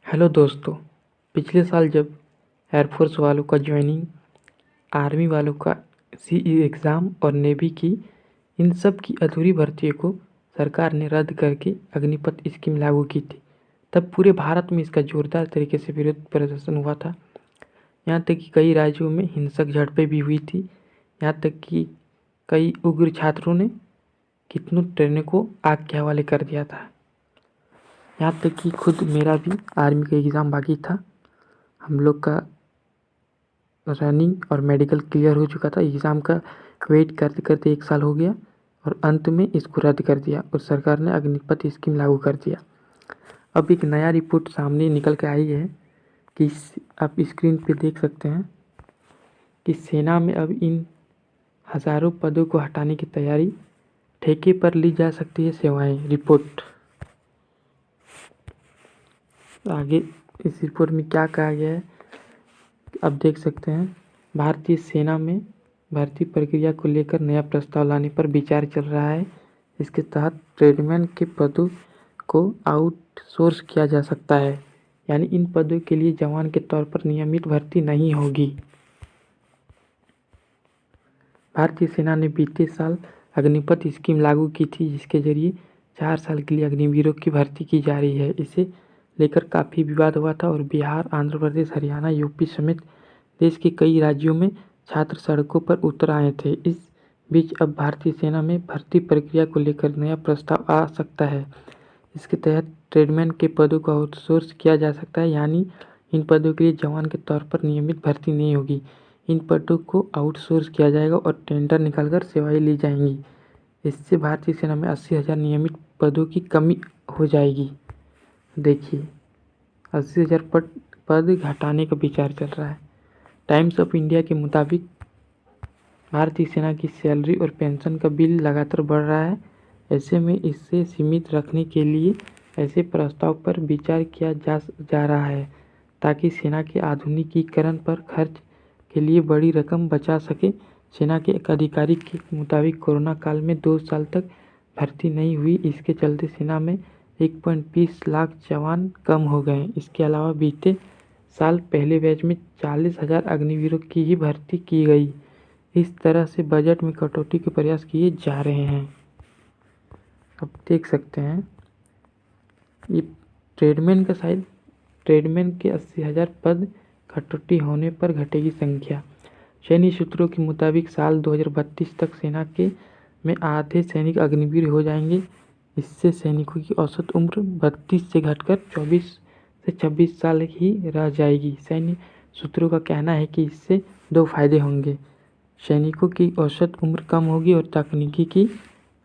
Hello दोस्तों। पिछले साल जब एयरफोर्स वालों का ज्वाइनिंग, आर्मी वालों का सीई एग्ज़ाम और नेवी की इन सब की अधूरी भर्तियों को सरकार ने रद्द करके अग्निपथ स्कीम लागू की थी, तब पूरे भारत में इसका जोरदार तरीके से विरोध प्रदर्शन हुआ था। यहाँ तक कि कई राज्यों में हिंसक झड़पें भी हुई थी। यहाँ तक कि कई उग्र छात्रों ने कितनों ट्रेनों को आग के हवाले कर दिया था। यहाँ तक कि खुद मेरा भी आर्मी का एग्ज़ाम बाकी था। हम लोग का रनिंग और मेडिकल क्लियर हो चुका था। एग्ज़ाम का वेट करते करते 1 साल हो गया और अंत में इसको रद्द कर दिया और सरकार ने अग्निपथ स्कीम लागू कर दिया। अब एक नया रिपोर्ट सामने निकल के आई है कि आप स्क्रीन पे देख सकते हैं कि सेना में अब इन हज़ारों पदों को हटाने की तैयारी, ठेके पर ली जा सकती है सेवाएं। रिपोर्ट आगे इस रिपोर्ट में क्या कहा गया है अब देख सकते हैं। भारतीय सेना में भर्ती प्रक्रिया को लेकर नया प्रस्ताव लाने पर विचार चल रहा है। इसके तहत ट्रेडमैन के पदों को आउटसोर्स किया जा सकता है, यानी इन पदों के लिए जवान के तौर पर नियमित भर्ती नहीं होगी। भारतीय सेना ने बीते साल अग्निपथ स्कीम लागू की थी, जिसके जरिए 4 साल के लिए अग्निवीरों की भर्ती की जा रही है। इसे लेकर काफ़ी विवाद हुआ था और बिहार, आंध्र प्रदेश, हरियाणा, यूपी समेत देश के कई राज्यों में छात्र सड़कों पर उतर आए थे। इस बीच अब भारतीय सेना में भर्ती प्रक्रिया को लेकर नया प्रस्ताव आ सकता है। इसके तहत ट्रेडमैन के पदों को आउटसोर्स किया जा सकता है, यानी इन पदों के लिए जवान के तौर पर नियमित भर्ती नहीं होगी। इन पदों को आउटसोर्स किया जाएगा और टेंडर निकालकर सेवाएं ली जाएंगी। इससे भारतीय सेना में 80,000 नियमित पदों की कमी हो जाएगी। देखिए, 80,000 पद घटाने का विचार चल रहा है। टाइम्स ऑफ इंडिया के मुताबिक भारतीय सेना की सैलरी और पेंशन का बिल लगातार बढ़ रहा है। ऐसे में इसे सीमित रखने के लिए ऐसे प्रस्ताव पर विचार किया जा रहा है ताकि सेना के आधुनिकीकरण पर खर्च के लिए बड़ी रकम बचा सके। सेना के एक अधिकारी के मुताबिक कोरोना काल में 2 साल तक भर्ती नहीं हुई, इसके चलते सेना में 1.20 लाख जवान कम हो गए। इसके अलावा बीते साल पहले बैच में 40,000 अग्निवीरों की ही भर्ती की गई। इस तरह से बजट में कटौती के प्रयास किए जा रहे हैं। अब देख सकते हैं ये ट्रेडमैन के 80,000 पद कटौती होने पर घटेगी संख्या। सैन्य सूत्रों के मुताबिक साल 2032 तक सेना के में आधे सैनिक अग्निवीर हो जाएंगे। इससे सैनिकों की औसत उम्र 32 से घटकर 24 से 26 साल ही रह जाएगी। सैन्य सूत्रों का कहना है कि इससे 2 फायदे होंगे। सैनिकों की औसत उम्र कम होगी और तकनीकी की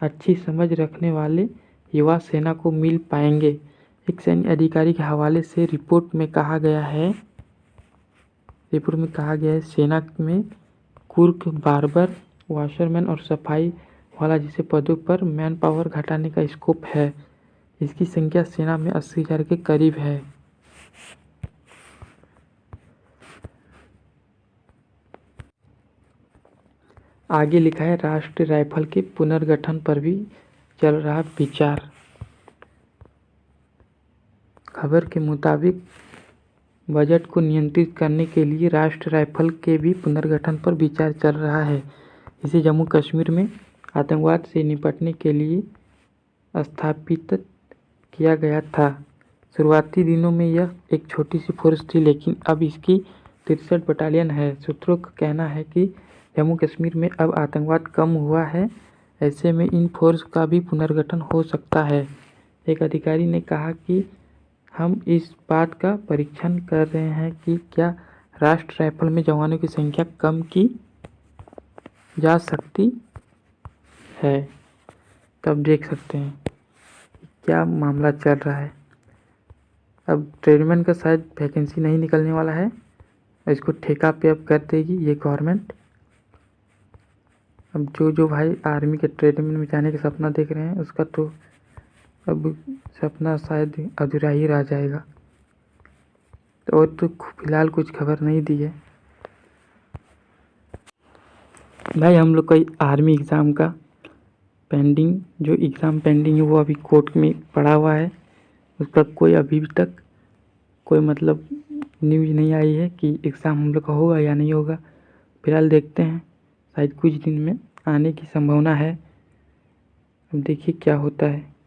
अच्छी समझ रखने वाले युवा सेना को मिल पाएंगे। एक सैन्य अधिकारी के हवाले से रिपोर्ट में कहा गया है सेना में कुक, बार्बर, वॉशरमैन और सफाई वाला जैसे पदों पर मैन पावर घटाने का स्कोप है। इसकी संख्या सेना में 80,000 के करीब है। आगे लिखा है राष्ट्रीय राइफल के पुनर्गठन पर भी चल रहा विचार। खबर के मुताबिक बजट को नियंत्रित करने के लिए राष्ट्रीय राइफल के भी पुनर्गठन पर विचार चल रहा है। इसे जम्मू कश्मीर में आतंकवाद से निपटने के लिए स्थापित किया गया था। शुरुआती दिनों में यह एक छोटी सी फोर्स थी, लेकिन अब इसकी 63 बटालियन है। सूत्रों का कहना है कि जम्मू कश्मीर में अब आतंकवाद कम हुआ है, ऐसे में इन फोर्स का भी पुनर्गठन हो सकता है। एक अधिकारी ने कहा कि हम इस बात का परीक्षण कर रहे हैं कि क्या राष्ट्रीय राइफल में जवानों की संख्या कम की जा सकती है। तब देख सकते हैं क्या मामला चल रहा है। अब ट्रेडमैन का शायद वैकेंसी नहीं निकलने वाला है, इसको ठेका पे अब कर देगी ये गवर्नमेंट। अब जो भाई आर्मी के ट्रेडमैन में जाने का सपना देख रहे हैं, उसका तो अब सपना शायद अधूरा ही रह जाएगा। तो और तो फिलहाल कुछ खबर नहीं दी है भाई। हम लोग का आर्मी एग्ज़ाम का जो एग्ज़ाम पेंडिंग है वो अभी कोर्ट में पड़ा हुआ है। उसका कोई अभी तक कोई मतलब न्यूज़ नहीं आई है कि एग्ज़ाम हम लोग का होगा या नहीं होगा। फिलहाल देखते हैं, शायद कुछ दिन में आने की संभावना है। अब देखिए क्या होता है।